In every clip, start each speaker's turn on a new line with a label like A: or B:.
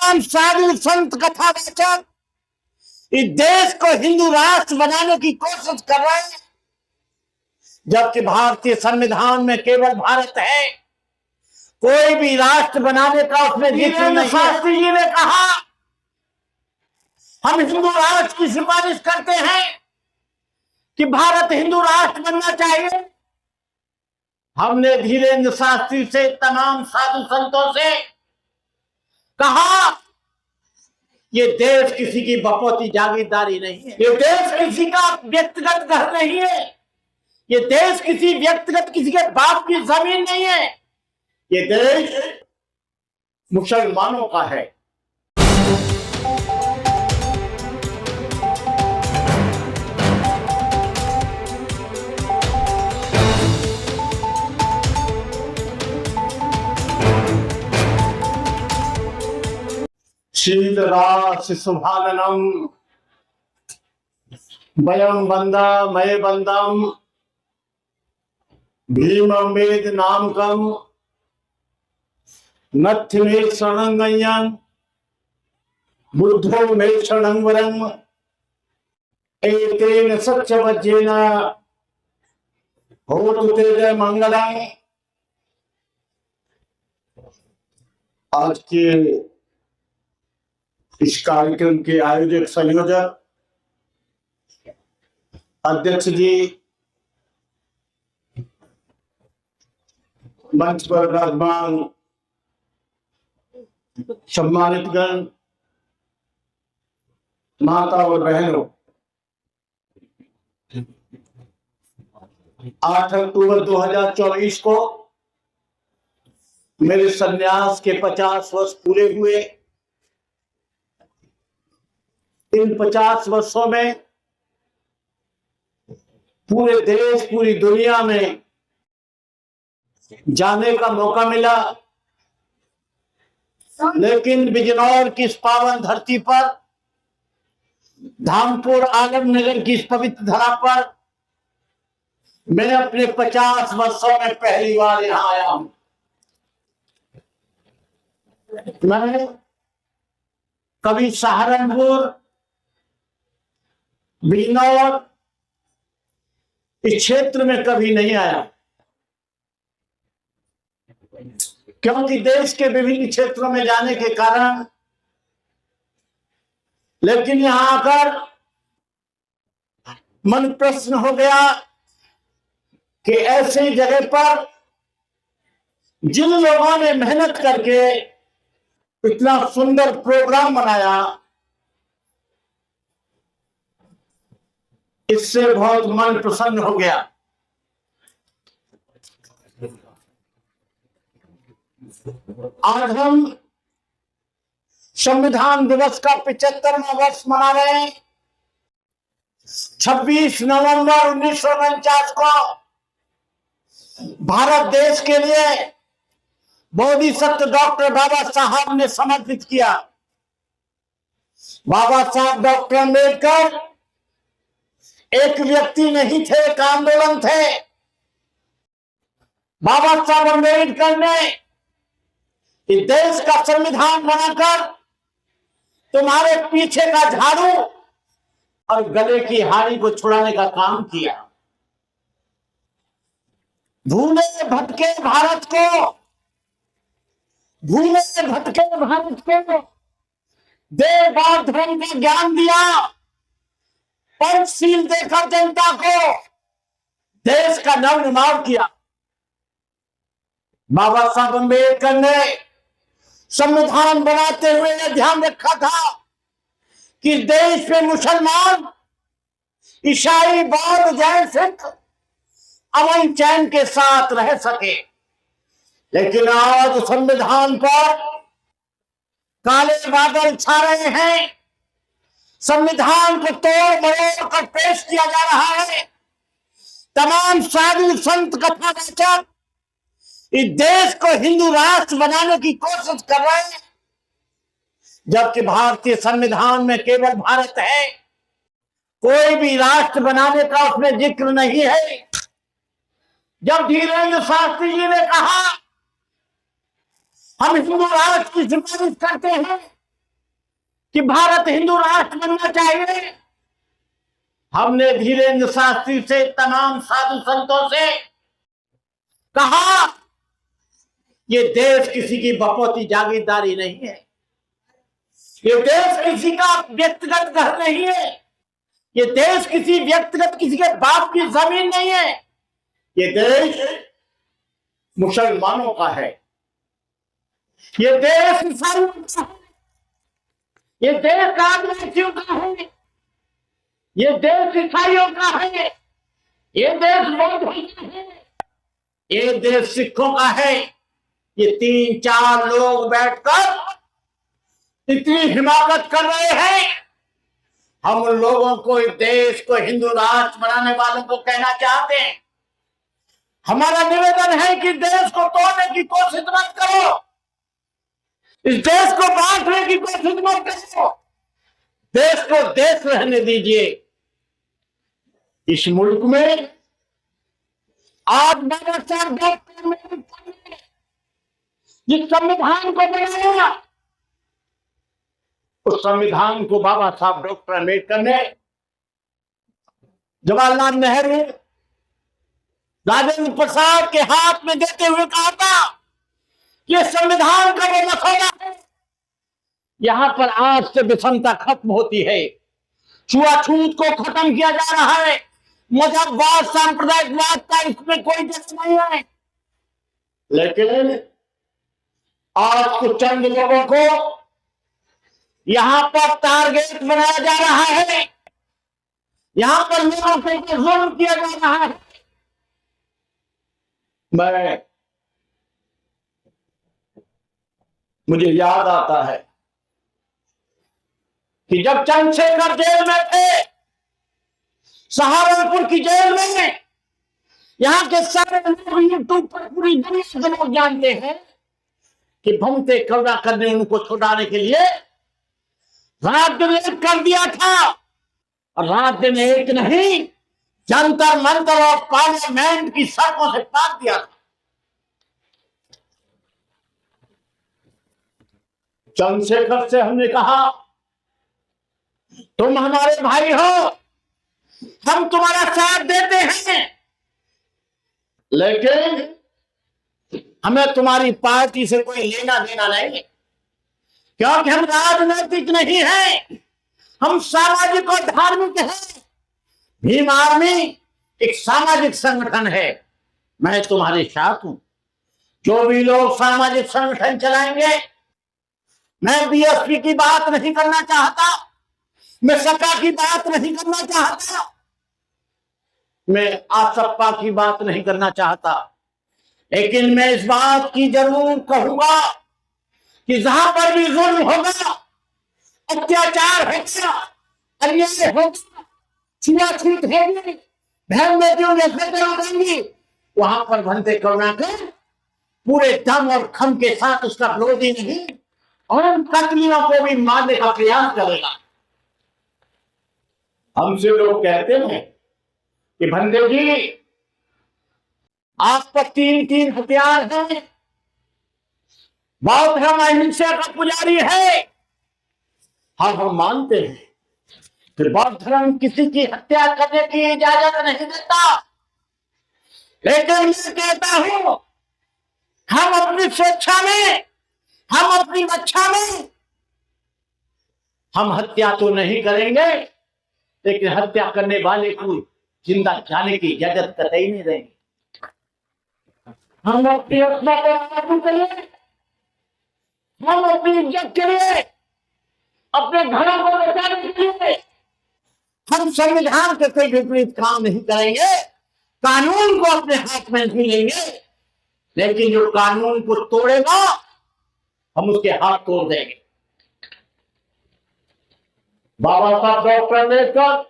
A: तमाम साधु संत कथावाचक इस देश को हिंदू राष्ट्र बनाने की कोशिश कर रहे हैं, जबकि भारतीय संविधान में केवल भारत है, कोई भी राष्ट्र बनाने का उसमें जिक्र नहीं। शास्त्री जी ने कहा हम हिंदू राष्ट्र की सिफारिश करते हैं कि भारत हिंदू राष्ट्र बनना चाहिए। हमने धीरेन्द्र शास्त्री से, तमाम साधु संतों से कहा ये देश किसी की बपौती जागीरदारी नहीं है, ये देश किसी का व्यक्तिगत घर नहीं है, ये देश किसी व्यक्तिगत किसी के बाप की जमीन नहीं है, ये देश मुसलमानों का है। शीलराशि शुभाननम वयम बंदा मय बंदम भीमं वेद नामकम नथि मे शरणं बुद्धो मे शरणं वरम एतेन सत्यवज्जेन होतु ते मंगलम्। आज के इस कार्यक्रम के आयोजक संयोजक अध्यक्ष जी, मंच पर विराजमान सम्मानित गण, माता और बहनों, 8 अक्टूबर 2024 को मेरे संन्यास के 50 वर्ष पूरे हुए। इन 50 वर्षों में पूरे देश, पूरी दुनिया में जाने का मौका मिला, लेकिन बिजनौर की इस पावन धरती पर, धामपुर आलमनगर की इस पवित्र धरा पर मैं अपने 50 वर्षों में पहली बार यहां आया हूं। मैं कभी सहारनपुर, बिजनौर इस क्षेत्र में कभी नहीं आया, क्योंकि देश के विभिन्न क्षेत्रों में जाने के कारण, लेकिन यहां आकर मन प्रश्न हो गया कि ऐसी जगह पर जिन लोगों ने मेहनत करके इतना सुंदर प्रोग्राम बनाया, इससे बहुत मन प्रसन्न हो गया। आज हम संविधान दिवस का 75वां वर्ष मना रहे हैं। 26 नवंबर 1949 को भारत देश के लिए बोधिसत्व डॉक्टर बाबा साहब ने समर्पित किया। बाबा साहब डॉक्टर अम्बेडकर एक व्यक्ति नहीं थे, एक आंदोलन थे। बाबा साहब अम्बेडकर ने इस देश का संविधान बनाकर तुम्हारे पीछे का झाड़ू और गले की हाड़ी को छुड़ाने का काम किया। भूले भटके भारत को, भूले भटके भारत को देव और धर्म का ज्ञान दिया, पंचशील देकर जनता को देश का नवनिर्माण किया। बाबा साहब अम्बेडकर ने संविधान बनाते हुए यह ध्यान रखा था कि देश में मुसलमान, ईसाई, बौद्ध, जैन, सिख अमन चैन के साथ रह सके। लेकिन आज संविधान पर काले बादल छा रहे हैं, संविधान को तोड़ मरोड़ कर पेश किया जा रहा है। तमाम साधु संत कथावाचक इस देश को हिंदू राष्ट्र बनाने की कोशिश कर रहे हैं, जबकि भारतीय संविधान में केवल भारत है, कोई भी राष्ट्र बनाने का उसमें जिक्र नहीं है। जब धीरेन्द्र शास्त्री जी ने कहा हम हिंदू राष्ट्र की सिफारिश करते हैं कि भारत हिंदू राष्ट्र बनना चाहिए। हमने धीरेन्द्र शास्त्री से, तमाम साधु संतों से कहा, ये देश किसी की बपौती जागीरदारी नहीं है, ये देश किसी का व्यक्तिगत घर नहीं है, ये देश किसी व्यक्तिगत किसी के बाप की जमीन नहीं है, ये देश मुसलमानों का है, ये देश ईसाइयों का है, ये देश आदिवासियों का है, ये देश ईसाइयों का है, ये देश बौद्धों का है, ये देश सिखों का है। ये 3-4 लोग बैठकर इतनी हिमाकत कर रहे हैं। हम उन लोगों को, इस देश को हिंदू राष्ट्र बनाने वालों को कहना चाहते हैं, हमारा निवेदन है कि देश को तोड़ने की कोशिश मत करो, इस देश को बांटने की कोशिश मत करो, देश को देश रहने दीजिए। इस मुल्क में आज बाबा साहब अम्बेडकर ने जिस संविधान को बनाया, उस संविधान को बाबा साहब डॉक्टर अम्बेडकर ने जवाहरलाल नेहरू, राजेंद्र प्रसाद के हाथ में देते हुए कहा था कि यह संविधान का वो मसौदा है, यहां पर आज से विषमता खत्म होती है, छुआछूत को खत्म किया जा रहा है, मजहबवाद सांप्रदायिकवाद का इसमें कोई जगह नहीं है। लेकिन आज कुछ चंद लोगों को यहां पर टारगेट बनाया जा रहा है, यहां पर लोगों के जुल्म किया जा रहा है। मुझे याद आता है कि जब चंद्रशेखर जेल में थे, सहारनपुर की जेल में, यहां के सारे लोग यूट्यूब पर पूरी दुनिया से लोग जानते हैं कि भमते करुणाकर ने उनको छुड़ाने के लिए रात दिन एक कर दिया था, और रात दिन एक नहीं, जंतर मंतर और पार्लियामेंट की सड़कों से पाट दिया था। चंद्रशेखर से हमने कहा, तुम हमारे भाई हो, हम तुम्हारा साथ देते हैं, लेकिन हमें तुम्हारी पार्टी से कोई लेना देना नहीं, क्योंकि हम राजनीतिक नहीं हैं, हम सामाजिक और धार्मिक हैं। भीम आर्मी एक सामाजिक संगठन है, मैं तुम्हारे साथ हूं। जो भी लोग सामाजिक संगठन चलाएंगे, मैं बीएसपी की बात नहीं करना चाहता, मैं सपा की बात नहीं करना चाहता, मैं आसपा की बात नहीं करना चाहता, लेकिन मैं इस बात की जरूर कहूंगा कि जहां पर भी जुल्म होगा, अत्याचार होगा, अन्याय होगा, छुआछूत होगी, बहन बेटियों में होगी, वहां पर भंते करुणाकर पूरे दम और खम के साथ उसका विरोधी नहीं और उन कतलियों को भी मारने का प्रयास करेगा। हमसे लोग कहते हैं कि भंते जी आप पर 3 हथियार हैं, बौद्ध धर्म अहिंसा का पुजारी है। हाँ, हम मानते हैं कि बौद्ध धर्म किसी की हत्या करने की इजाजत नहीं देता, लेकिन मैं कहता हूं, हम अपनी स्वेच्छा में, हम अपनी रक्षा में, हम हत्या तो नहीं करेंगे, लेकिन हत्या करने वाले को जिंदा जाने की इजाजत कतई नहीं देंगे। हम अपनी आत्मा को आजाद के लिए, हम अपनी इज्जत के लिए, अपने घरों को बचाने के लिए हम संविधान के कोई विपरीत काम नहीं करेंगे, कानून को अपने हाथ में नहीं लेंगे, लेकिन जो कानून को तोड़ेगा हम उसके हाथ तोड़ देंगे। बाबा साहब डॉक्टर अम्बेडकर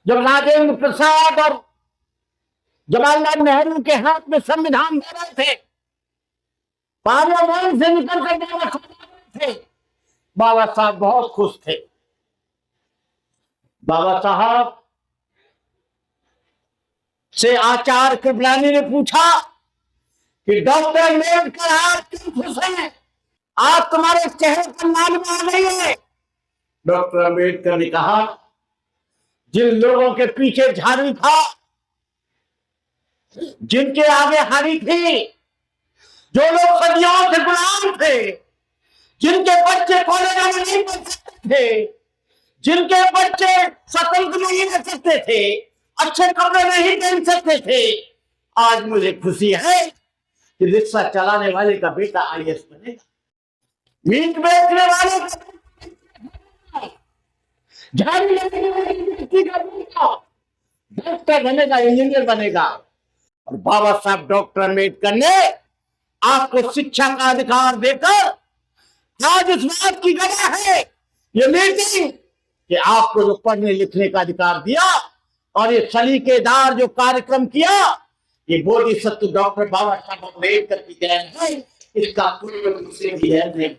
A: जब राजेंद्र प्रसाद और जवाहरलाल नेहरू के हाथ में संविधान दे रहे थे, पार्लियामेंट से निकल कर थे, बाबा साहब बहुत खुश थे। बाबा साहब से आचार्य कृपलानी ने पूछा कि डॉक्टर अम्बेडकर आप क्यों खुश हैं? आज तुम्हारे चेहरे पर लालिमा आ गई है, डॉक्टर अंबेडकर ने कहा, जिन लोगों के पीछे झाड़ू था, जिनके आगे हारी थी, जो लोग सदियों से गुलाम थे, जिनके बच्चे कॉलेज में नहीं पढ़ सकते थे, जिनके बच्चे स्वतंत्र नहीं रह सकते थे, अच्छे कपड़े नहीं पहन सकते थे, आज मुझे खुशी है कि रिक्शा चलाने वाले का बेटा IAS बनेगा, मीट बेचने वाले का, झाड़ू लगाने वाले व्यक्ति का बेटा डॉक्टर बनेगा, इंजीनियर बनेगा। और बाबा साहब डॉक्टर अम्बेडकर ने आपको शिक्षा का अधिकार देकर आज इस बात की गवाह है ये मीटिंग कि आपको जो पढ़ने लिखने का अधिकार दिया और ये सलीकेदार जो कार्यक्रम किया, ये बोधिसत्व डॉक्टर बाबा साहब अम्बेडकर की देन है, इसका कोई दूसरे भी है नहीं।